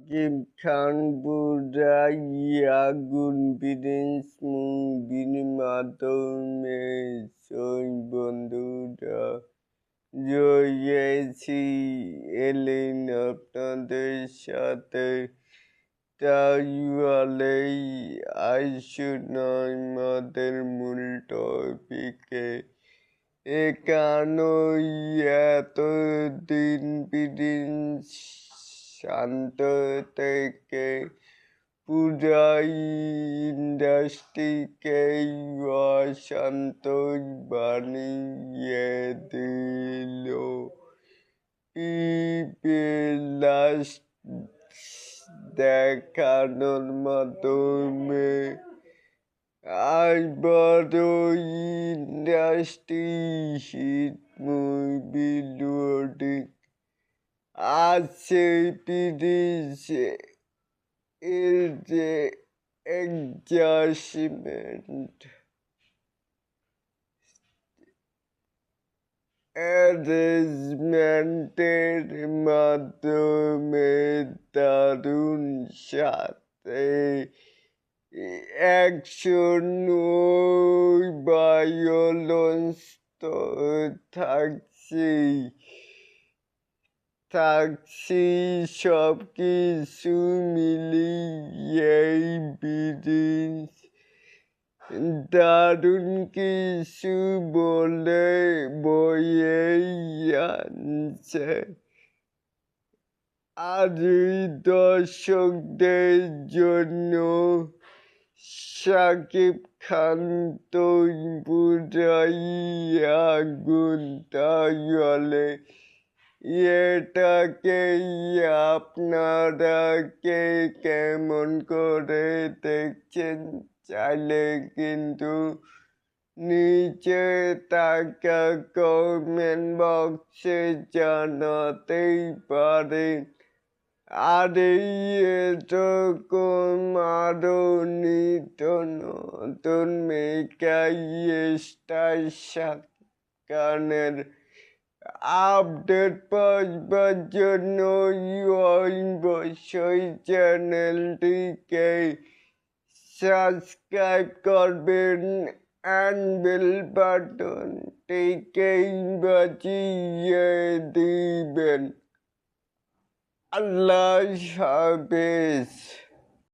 শাকিব খান বোধহয় আগুন প্রিন্স মুভির মাধ্যমে বন্ধুরা জয়েছি এলেন আপনাদের সাথে। তাই বলেই আসুন আমাদের মূল টপিকে। এখানেই এতদিন প্রিন্স শান্ত থেকে পুরাই ইন্ডাস্ট্রিকেই অশান্ত বানিয়ে দিল। লাস্ট দেখানোর মাধ্যমে বড় ইন্ডাস্ট্রি হিট মুভি লোডিং আছে প্রিন্স এর যে অ্যারেঞ্জমেন্টের মাধ্যমে দারুণ সাথে অ্যাকশন ও ভায়োলেন্স তো থাকছি সব কিছু মিলিয়েই প্রিন্স দারুণ কিছু বয়েই আনছে। আজই দর্শকদের জন্য শাকিব খান তো পুরাই আগুন, তাই বলে এটাকেই আপনারা কে কেমন করে দেখছেন চাইলে কিন্তু নিচে থাকা কমেন্ট বক্সে জানাতেই পারেন। আর এরকম আরো নিত্য নতুন মেকাই স্টার গানের আপডেট পাওয়ার জন্য অবশ্যই চ্যানেলটিকে সাবস্ক্রাইব করবেন and bell বাটনটিকে বাজিয়ে দিবেন। আল্লাহ হাফেজ।